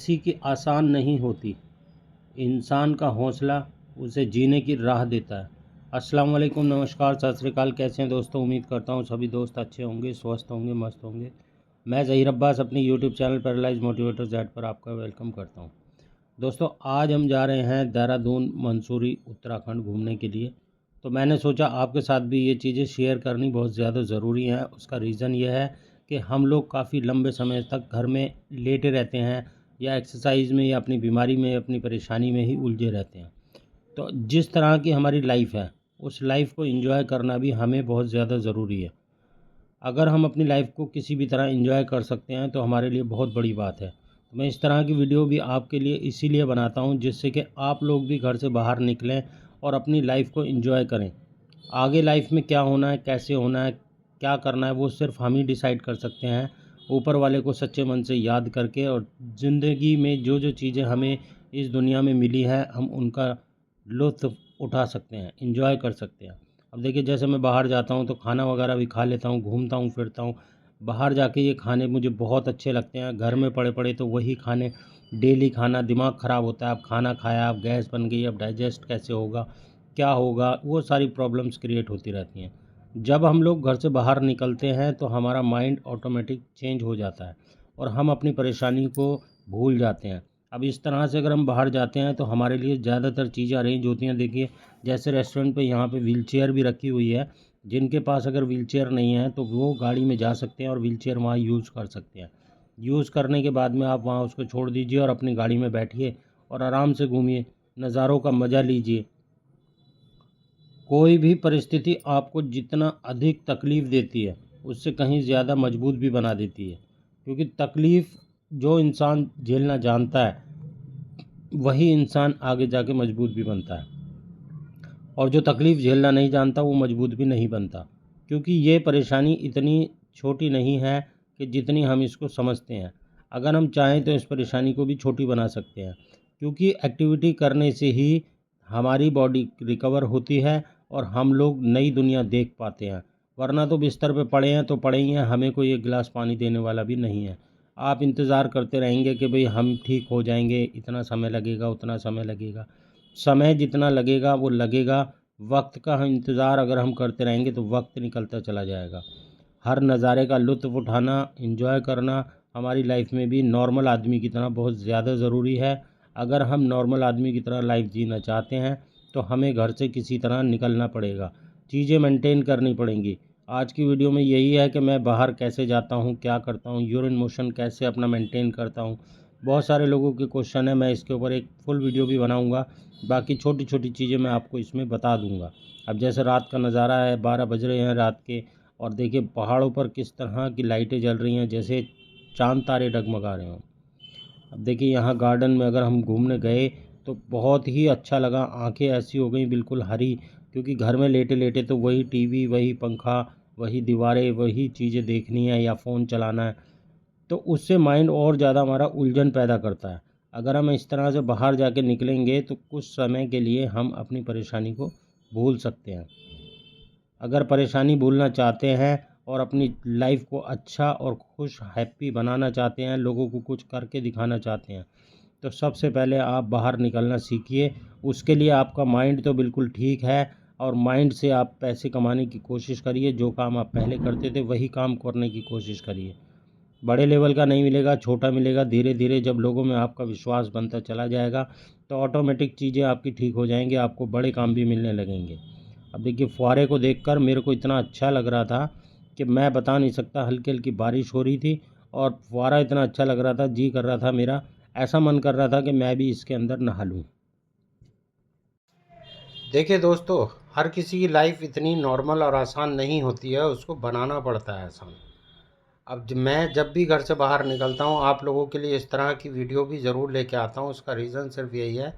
किसी की आसान नहीं होती। इंसान का हौसला उसे जीने की राह देता है। अस्सलाम वालेकुम, नमस्कार, सत श्री अकाल। कैसे हैं दोस्तों? उम्मीद करता हूँ सभी दोस्त अच्छे होंगे, स्वस्थ होंगे, मस्त होंगे। मैं ज़हीर अब्बास अपनी YouTube channel paralyse motivator Z पर आपका वेलकम करता हूँ। दोस्तों, आज हम जा रहे हैं देहरादून, मंसूरी, उत्तराखंड घूमने के लिए। तो मैंने सोचा आपके साथ भी ये चीज़ें शेयर करनी बहुत ज़्यादा ज़रूरी है। उसका रीज़न ये है कि हम लोग काफ़ी लंबे समय तक घर में लेटे रहते हैं, या एक्सरसाइज में, या अपनी बीमारी में, अपनी परेशानी में ही उलझे रहते हैं। तो जिस तरह की हमारी लाइफ है, उस लाइफ को एंजॉय करना भी हमें बहुत ज़्यादा ज़रूरी है। अगर हम अपनी लाइफ को किसी भी तरह एंजॉय कर सकते हैं तो हमारे लिए बहुत बड़ी बात है। तो मैं इस तरह की वीडियो भी आपके लिए इसीलिए बनाता हूं, जिससे कि आप लोग भी घर से बाहर निकलें और अपनी लाइफ को एंजॉय करें। आगे लाइफ में क्या होना है, कैसे होना है, क्या करना है, वो सिर्फ हम ही डिसाइड कर सकते हैं, ऊपर वाले को सच्चे मन से याद करके। और ज़िंदगी में जो जो चीज़ें हमें इस दुनिया में मिली है, हम उनका लुत्फ़ उठा सकते हैं, एंजॉय कर सकते हैं। अब देखिए, जैसे मैं बाहर जाता हूँ तो खाना वगैरह भी खा लेता हूँ, घूमता हूँ, फिरता हूँ। बाहर जाके ये खाने मुझे बहुत अच्छे लगते हैं। घर में पड़े पड़े तो वही खाने डेली खाना, दिमाग ख़राब होता है। अब खाना खाया, अब गैस बन गई, अब डाइजेस्ट कैसे होगा, क्या होगा, वो सारी प्रॉब्लम्स क्रिएट होती रहती हैं। जब हम लोग घर से बाहर निकलते हैं तो हमारा माइंड ऑटोमेटिक चेंज हो जाता है और हम अपनी परेशानी को भूल जाते हैं। अब इस तरह से अगर हम बाहर जाते हैं तो हमारे लिए ज़्यादातर चीज़ें अरेंज होती हैं। देखिए, जैसे रेस्टोरेंट पे यहाँ पे व्हीलचेयर भी रखी हुई है। जिनके पास अगर व्हीलचेयर नहीं है तो वो गाड़ी में जा सकते हैं और व्हीलचेयर वहाँ यूज़ कर सकते हैं। यूज़ करने के बाद में आप वहाँ उसको छोड़ दीजिए और अपनी गाड़ी में बैठिए और आराम से घूमिए, नज़ारों का मज़ा लीजिए। कोई भी परिस्थिति आपको जितना अधिक तकलीफ़ देती है, उससे कहीं ज़्यादा मजबूत भी बना देती है। क्योंकि तकलीफ़ जो इंसान झेलना जानता है, वही इंसान आगे जाके मजबूत भी बनता है। और जो तकलीफ़ झेलना नहीं जानता, वो मजबूत भी नहीं बनता। क्योंकि ये परेशानी इतनी छोटी नहीं है कि जितनी हम इसको समझते हैं। अगर हम चाहें तो इस परेशानी को भी छोटी बना सकते हैं। क्योंकि एक्टिविटी करने से ही हमारी बॉडी रिकवर होती है और हम लोग नई दुनिया देख पाते हैं। वरना तो बिस्तर पे पड़े हैं तो पड़े ही हैं, हमें कोई एक गिलास पानी देने वाला भी नहीं है। आप इंतज़ार करते रहेंगे कि भई हम ठीक हो जाएंगे, इतना समय लगेगा, उतना समय लगेगा। समय जितना लगेगा वो लगेगा। वक्त का हम इंतज़ार अगर हम करते रहेंगे तो वक्त निकलता चला जाएगा। हर नज़ारे का लुत्फ़ उठाना, एंजॉय करना हमारी लाइफ में भी नॉर्मल आदमी की तरह बहुत ज़्यादा ज़रूरी है। अगर हम नॉर्मल आदमी की तरह लाइफ जीना चाहते हैं तो हमें घर से किसी तरह निकलना पड़ेगा, चीज़ें मेंटेन करनी पड़ेंगी। आज की वीडियो में यही है कि मैं बाहर कैसे जाता हूँ, क्या करता हूँ, यूरिन मोशन कैसे अपना मेंटेन करता हूँ। बहुत सारे लोगों के क्वेश्चन है, मैं इसके ऊपर एक फुल वीडियो भी बनाऊँगा। बाकी छोटी छोटी चीज़ें मैं आपको इसमें बता दूंगा। अब जैसे रात का नज़ारा है, 12 बज रहे हैं रात के, और देखिए पहाड़ों पर किस तरह की लाइटें जल रही हैं, जैसे चांद तारे डगमगा रहे हों। अब देखिए, यहाँ गार्डन में अगर हम घूमने गए तो बहुत ही अच्छा लगा। आंखें ऐसी हो गई बिल्कुल हरी, क्योंकि घर में लेटे लेटे तो वही टीवी, वही पंखा, वही दीवारें, वही चीज़ें देखनी है या फ़ोन चलाना है। तो उससे माइंड और ज़्यादा हमारा उलझन पैदा करता है। अगर हम इस तरह से बाहर जाके निकलेंगे तो कुछ समय के लिए हम अपनी परेशानी को भूल सकते हैं। अगर परेशानी भूलना चाहते हैं और अपनी लाइफ को अच्छा और खुश, हैप्पी बनाना चाहते हैं, लोगों को कुछ करके दिखाना चाहते हैं, तो सबसे पहले आप बाहर निकलना सीखिए। उसके लिए आपका माइंड तो बिल्कुल ठीक है, और माइंड से आप पैसे कमाने की कोशिश करिए। जो काम आप पहले करते थे वही काम करने की कोशिश करिए। बड़े लेवल का नहीं मिलेगा, छोटा मिलेगा। धीरे धीरे जब लोगों में आपका विश्वास बनता चला जाएगा तो ऑटोमेटिक चीज़ें आपकी ठीक हो जाएंगी, आपको बड़े काम भी मिलने लगेंगे। अब देखिए, फुहारे को देखकर मेरे को इतना अच्छा लग रहा था कि मैं बता नहीं सकता। हल्की हल्की बारिश हो रही थी और फुहारा इतना अच्छा लग रहा था, जी कर रहा था मेरा, ऐसा मन कर रहा था कि मैं भी इसके अंदर नहा लूँ। देखिए दोस्तों, हर किसी की लाइफ इतनी नॉर्मल और आसान नहीं होती है, उसको बनाना पड़ता है आसान। अब मैं जब भी घर से बाहर निकलता हूँ, आप लोगों के लिए इस तरह की वीडियो भी ज़रूर लेके आता हूँ। उसका रीज़न सिर्फ यही है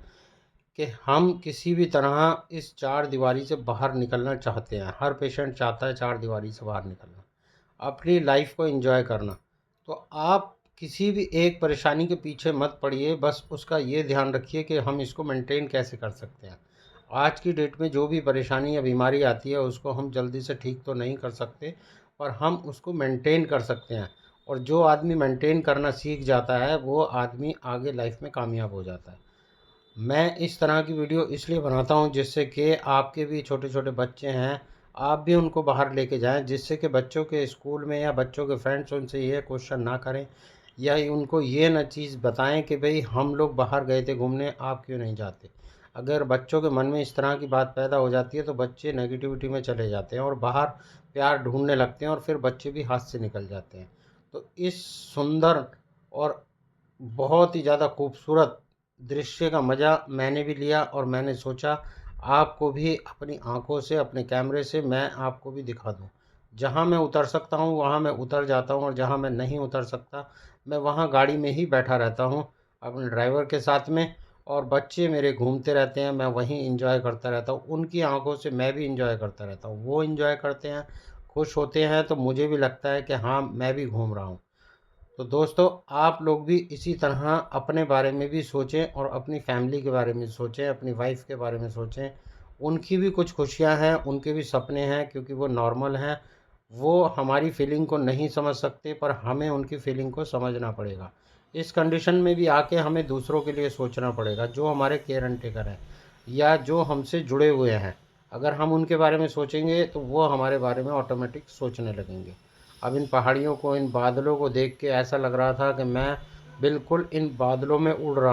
कि हम किसी भी तरह इस चार दीवारी से बाहर निकलना चाहते हैं। हर पेशेंट चाहता है चार दीवारी से बाहर निकलना, अपनी लाइफ को एंजॉय करना। तो आप किसी भी एक परेशानी के पीछे मत पड़िए, बस उसका ये ध्यान रखिए कि हम इसको मेंटेन कैसे कर सकते हैं। आज की डेट में जो भी परेशानी या बीमारी आती है, उसको हम जल्दी से ठीक तो नहीं कर सकते, पर हम उसको मेंटेन कर सकते हैं। और जो आदमी मेंटेन करना सीख जाता है वो आदमी आगे लाइफ में कामयाब हो जाता है। मैं इस तरह की वीडियो इसलिए बनाता हूँ जिससे कि आपके भी छोटे छोटे बच्चे हैं, आप भी उनको बाहर लेके जाएं, जिससे कि बच्चों के स्कूल में या बच्चों के फ्रेंड्स उनसे ये क्वेश्चन ना करें या उनको ये न चीज़ बताएं कि भाई हम लोग बाहर गए थे घूमने, आप क्यों नहीं जाते। अगर बच्चों के मन में इस तरह की बात पैदा हो जाती है तो बच्चे नेगेटिविटी में चले जाते हैं और बाहर प्यार ढूंढने लगते हैं और फिर बच्चे भी हाथ से निकल जाते हैं। तो इस सुंदर और बहुत ही ज़्यादा खूबसूरत दृश्य का मज़ा मैंने भी लिया और मैंने सोचा आपको भी अपनी आंखों से, अपने कैमरे से मैं आपको भी दिखा दूं। जहां मैं उतर सकता हूं वहां मैं उतर जाता हूं और जहां मैं नहीं उतर सकता मैं वहां गाड़ी में ही बैठा रहता हूं अपने ड्राइवर के साथ में। और बच्चे मेरे घूमते रहते हैं, मैं वहीं इंजॉय करता रहता हूँ, उनकी आंखों से मैं भी इंजॉय करता रहता हूँ। वो इंजॉय करते हैं, खुश होते हैं, तो मुझे भी लगता है कि हाँ मैं भी घूम रहा हूँ। तो दोस्तों, आप लोग भी इसी तरह अपने बारे में भी सोचें और अपनी फैमिली के बारे में सोचें, अपनी वाइफ के बारे में सोचें। उनकी भी कुछ खुशियां हैं, उनके भी सपने हैं, क्योंकि वो नॉर्मल हैं। वो हमारी फीलिंग को नहीं समझ सकते पर हमें उनकी फीलिंग को समझना पड़ेगा। इस कंडीशन में भी आके हमें दूसरों के लिए सोचना पड़ेगा, जो हमारे केयर एंड टेकर हैं या जो हमसे जुड़े हुए हैं। अगर हम उनके बारे में सोचेंगे तो वो हमारे बारे में ऑटोमेटिक सोचने लगेंगे। अब इन पहाड़ियों को, इन बादलों को देख के ऐसा लग रहा था कि मैं बिल्कुल इन बादलों में उड़ रहा